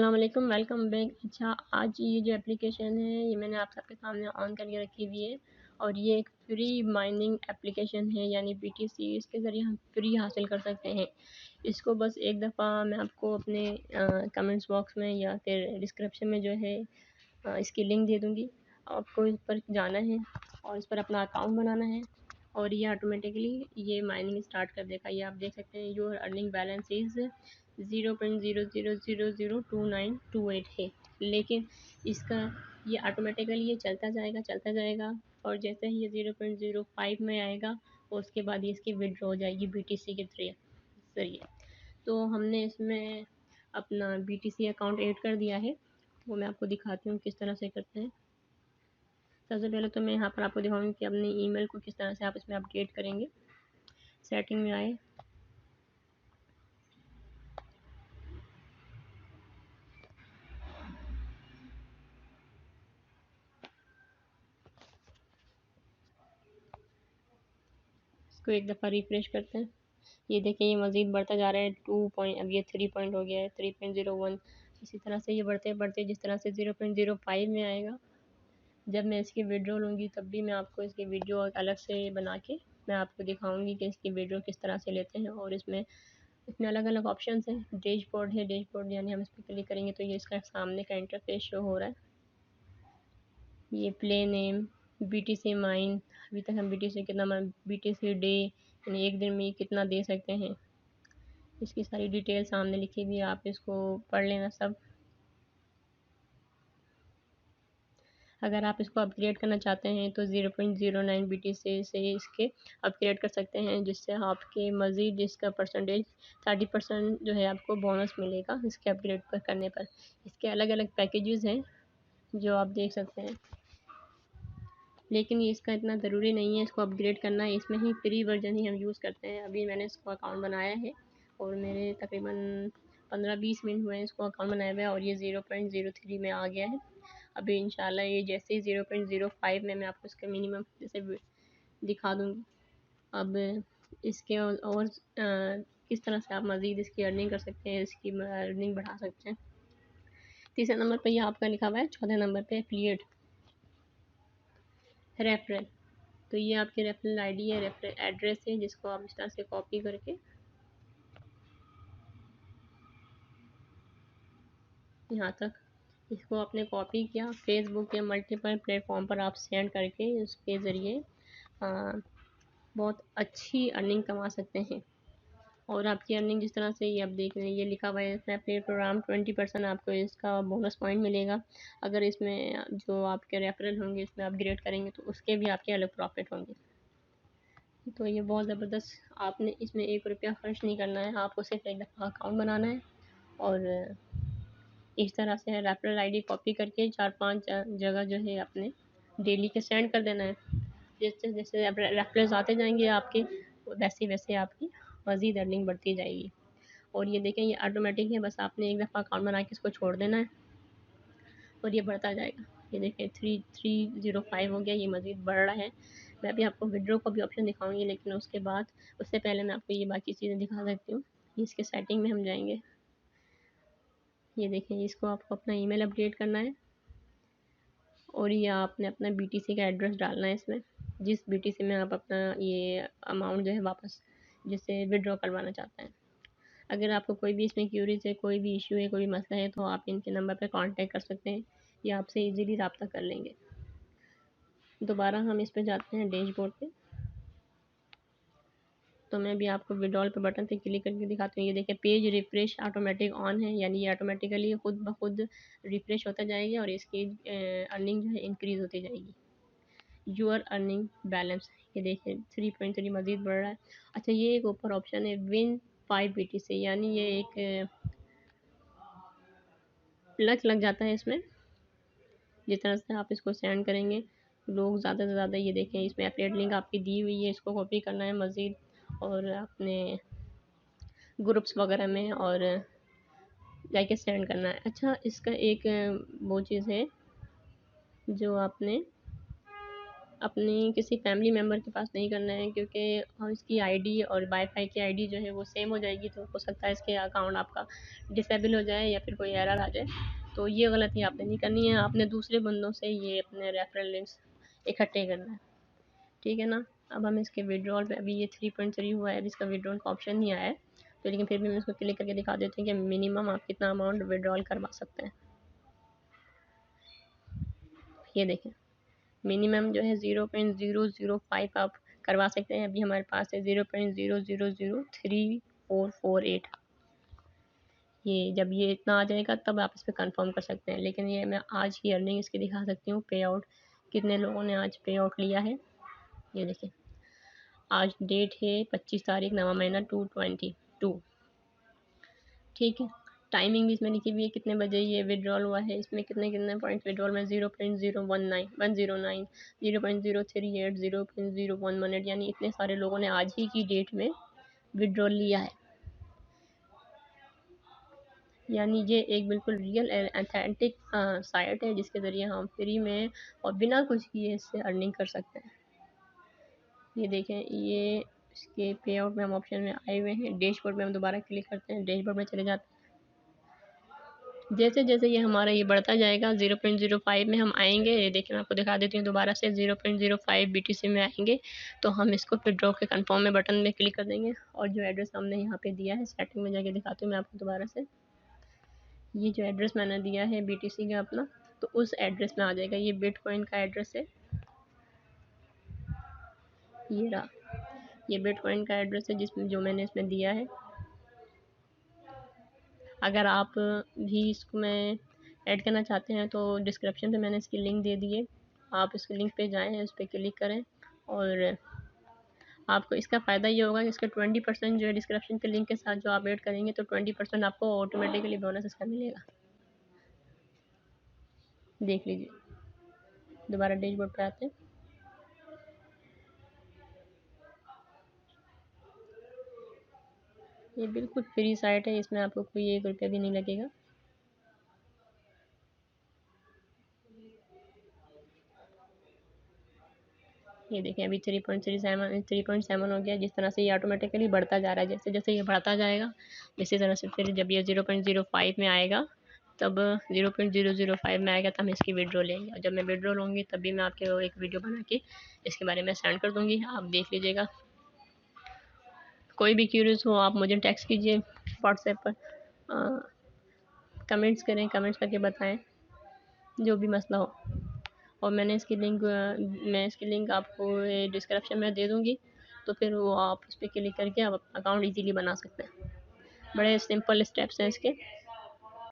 अस्सलाम वालेकुम, welcome back. अच्छा, आज ये जो एप्लीकेशन है ये मैंने आप सबके सामने ऑन करके रखी हुई है और ये एक फ्री माइनिंग एप्लीकेशन है, यानी BTC। इसके ज़रिए हम फ्री हासिल कर सकते हैं। इसको बस एक दफ़ा मैं आपको अपने कमेंट्स बॉक्स में या फिर डिस्क्रिप्शन में जो है इसकी लिंक दे दूँगी। आपको इस पर जाना है और इस पर अपना अकाउंट बनाना है और ये ऑटोमेटिकली ये माइनिंग स्टार्ट कर देगा। ये आप देख सकते हैं योर अर्निंग बैलेंस इज़ 0.00002928 है, लेकिन इसका ये ऑटोमेटिकली ये चलता जाएगा और जैसे ही ये 0.05 में आएगा उसके बाद ये इसकी विड्रॉ हो जाएगी BTC के ज़रिए। तो हमने इसमें अपना BTC अकाउंट ऐड कर दिया है, वो मैं आपको दिखाती हूँ किस तरह से करते हैं। सबसे पहले तो मैं यहाँ पर आपको दिखाऊंगी कि अपने ईमेल को किस तरह से आप इसमें अपडेट करेंगे। सेटिंग में आए, इसको एक दफ़ा रिफ्रेश करते हैं। ये देखिए ये मज़ीद बढ़ता जा रहा है, 2 पॉइंट, अब ये 3 पॉइंट हो गया है, 3.01। इसी तरह से ये बढ़ते बढ़ते जिस तरह से 0.05 में आएगा, जब मैं इसकी वीडियो लूँगी तब भी मैं आपको इसकी वीडियो अलग से बना के मैं आपको दिखाऊंगी कि इसकी वीडियो किस तरह से लेते हैं। और इसमें अलग अलग ऑप्शंस हैं। डैशबोर्ड है, डैशबोर्ड यानी हम इस पर क्लिक करेंगे तो ये इसका सामने का इंटरफेस शो हो रहा है। ये प्ले नेम, BTC माइन, अभी तक हम BTC कितना, BTC डे यानी एक दिन में कितना दे सकते हैं, इसकी सारी डिटेल सामने लिखी हुई है, आप इसको पढ़ लेना सब। अगर आप इसको अपग्रेड करना चाहते हैं तो 0.09 BTC से इसके अपग्रेड कर सकते हैं, जिससे आपके मज़ीद इसका परसेंटेज 30% जो है आपको बोनस मिलेगा इसके अपग्रेड पर करने पर। इसके अलग अलग पैकेजेस हैं जो आप देख सकते हैं, लेकिन ये इसका इतना ज़रूरी नहीं है इसको अपग्रेड करना, इसमें ही फ्री वर्जन ही हम यूज़ करते हैं। अभी मैंने इसको अकाउंट बनाया है और मेरे तकरीबन 15-20 मिनट हुए हैं इसको अकाउंट बनाए हुए और ये 0.03 में आ गया है। अभी इंशाल्लाह ये जैसे ही 0.05 में मैं आपको इसका मिनिमम जैसे दिखा दूँगी। अब इसके और किस तरह से आप मज़ीद इसकी अर्निंग कर सकते हैं, इसकी अर्निंग बढ़ा सकते हैं। तीसरे नंबर पर ये आपका लिखा हुआ है, चौथे नंबर पर एफिलिएट रेफरल। तो ये आपकी रेफरल आईडी है, रेफरल एड्रेस है, जिसको आप इस तरह से कॉपी करके यहाँ तक इसको आपने कॉपी किया, फेसबुक या मल्टीपल प्लेटफॉर्म पर आप सेंड करके उसके ज़रिए बहुत अच्छी अर्निंग कमा सकते हैं। और आपकी अर्निंग जिस तरह से ये आप देख रहे हैं, ये लिखा हुआ है स्नैपडील प्रोग्राम 20% आपको इसका बोनस पॉइंट मिलेगा। अगर इसमें जो आपके रेफरल होंगे इसमें अपग्रेड करेंगे तो उसके भी आपके अलग प्रॉफिट होंगे। तो ये बहुत ज़बरदस्त, आपने इसमें 1 रुपया ख़र्च नहीं करना है, आपको सिर्फ एक दफ़ा अकाउंट बनाना है और इस तरह से रेफरल आईडी कॉपी करके 4-5 जगह जो है अपने डेली के सेंड कर देना है। जैसे जैसे रेफरल्स आते जाएंगे आपके, वैसे वैसे आपकी मज़ीद अर्निंग बढ़ती जाएगी। और ये देखें ये ऑटोमेटिक है, बस आपने एक दफ़ा अकाउंट बना के इसको छोड़ देना है और ये बढ़ता जाएगा। ये देखें 3305 हो गया, ये मज़ीद बढ़ रहा है। मैं अभी आपको विड्रॉ का भी ऑप्शन दिखाऊंगी, लेकिन उससे पहले मैं आपको ये बाकी चीज़ें दिखा सकती हूँ। इसके सेटिंग में हम जाएंगे, ये देखें इसको आपको अपना ईमेल अपडेट करना है और ये आपने अपना BTC का एड्रेस डालना है इसमें, जिस BTC में आप अपना ये अमाउंट जो है वापस जिससे विड्रॉ करवाना चाहते हैं। अगर आपको कोई भी इसमें क्यूरीज है, कोई भी इशू है, कोई भी मसला है, तो आप इनके नंबर पर कांटेक्ट कर सकते हैं, ये आपसे इजीली रब्ता कर लेंगे। दोबारा हम इस पे जाते हैं डैशबोर्ड पे, तो मैं भी आपको विड्रॉल पे बटन पे क्लिक करके दिखाती हूँ। ये देखिए पेज रिफ्रेश ऑटोमेटिक ऑन है, यानी ये ऑटोमेटिकली खुद ब खुद रिफ्रेश होता जाएगी और इसकी अर्निंग जो है इंक्रीज़ होती जाएगी। योर अर्निंग बैलेंस, ये देखिए 3.3 मज़ीद बढ़ रहा है। अच्छा, ये एक ऊपर ऑप्शन है विन 5 BTC, यानी ये एक लग जाता है इसमें। जिस तरह से आप इसको सेंड करेंगे लोग ज़्यादा से ज़्यादा, ये देखें इसमें एफिलिएट लिंक आपकी दी हुई है, इसको कॉपी करना है मज़ीद और अपने ग्रुप्स वगैरह में और जाके सेंड करना है। अच्छा, इसका एक वो चीज़ है जो आपने अपनी किसी फैमिली मेम्बर के पास नहीं करना है, क्योंकि इसकी आईडी और वाईफाई की आईडी जो है वो सेम हो जाएगी, तो हो सकता है इसके अकाउंट आपका डिसेबल हो जाए या फिर कोई एरर आ जाए। तो ये गलती आपने नहीं करनी है, आपने दूसरे बंदों से ये अपने रेफरल लिंक्स इकट्ठे करना है, ठीक है ना। अब हम इसके विड्रॉल पे, अभी ये 3.3 हुआ है, अभी इसका विड्रॉल का ऑप्शन नहीं आया है, तो लेकिन फिर भी हम इसको क्लिक करके दिखा देते हैं कि मिनिमम आप कितना अमाउंट विड्रॉल करवा सकते हैं। ये देखें, मिनिमम जो है 0.005 आप करवा सकते हैं। अभी हमारे पास है 0.0003 448। ये जब ये इतना आ जाएगा तब आप इस पर कंफर्म कर सकते हैं। लेकिन ये मैं आज की अर्निंग इसकी दिखा सकती हूँ, पे आउट कितने लोगों ने आज पे आउट लिया है। ये देखिए, आज डेट है 25 तारीख 9वां महीना 2/22, ठीक है। टाइमिंग भी इसमें लिखी हुई है कितने बजे ये विड्रॉल हुआ है, इसमें कितने कितने पॉइंट विड्रॉल में 0.019109, 0.038, 0.0118, यानी इतने सारे लोगों ने आज ही की डेट में विड्रॉल लिया है। यानी ये एक बिल्कुल रियल ऑथेंटिक साइट है जिसके ज़रिए हम फ्री में और बिना कुछ किए इससे अर्निंग कर सकते हैं। ये देखें, ये इसके पे आउट में हम ऑप्शन में आए हुए हैं। डैशबोर्ड में हम दोबारा क्लिक करते हैं, डैशबोर्ड में चले जाते हैं। जैसे जैसे ये हमारा ये बढ़ता जाएगा 0.05 में हम आएंगे। ये देखिए, मैं आपको दिखा देती हूँ दोबारा से, 0.05 BTC में आएंगे तो हम इसको फिर ड्रॉ के कंफर्म में बटन में क्लिक कर देंगे। और जो एड्रेस हमने यहाँ पे दिया है, सेटिंग में जाके दिखाती हूँ मैं आपको दोबारा से। ये जो एड्रेस मैंने दिया है BTC का अपना, तो उस एड्रेस में आ जाएगा। ये बिटकॉइन का एड्रेस है, ये रहा, ये बिटकॉइन का एड्रेस है जिसमें जो मैंने इसमें दिया है। अगर आप भी इसको मैं ऐड करना चाहते हैं तो डिस्क्रिप्शन पे मैंने इसकी लिंक दे दी है, आप इस लिंक पे जाएं, उस पर क्लिक करें और आपको इसका फ़ायदा ये होगा कि इसका 20% जो है डिस्क्रिप्शन के लिंक के साथ जो आप ऐड करेंगे तो 20% आपको ऑटोमेटिकली बोनस इसका मिलेगा। देख लीजिए, दोबारा डैशबोर्ड पे आते हैं। ये बिल्कुल फ्री साइट है, इसमें आपको कोई 1 रुपया भी नहीं लगेगा। ये देखें, अभी 3.7 हो गया। जिस तरह से ये ऑटोमेटिकली बढ़ता जा रहा है, जैसे जैसे ये बढ़ता जाएगा इसी तरह से फिर जब ये 0.05 में आएगा, तब 0.005 में आएगा तब हम इसकी विड्रॉ लेंगे। और जब मैं विड्रॉ लूँगी तभी मैं आपके एक वीडियो बना के इसके बारे में सेंड कर दूँगी, आप देख लीजिएगा। कोई भी क्यूरियस हो आप मुझे टेक्स्ट कीजिए व्हाट्सएप पर, कमेंट्स करें, कमेंट्स करके बताएं जो भी मसला हो। और मैं इसकी लिंक आपको डिस्क्रिप्शन में दे दूँगी, तो फिर वो आप उस पर क्लिक करके आप अकाउंट ईजीली बना सकते हैं। बड़े सिंपल स्टेप्स हैं इसके।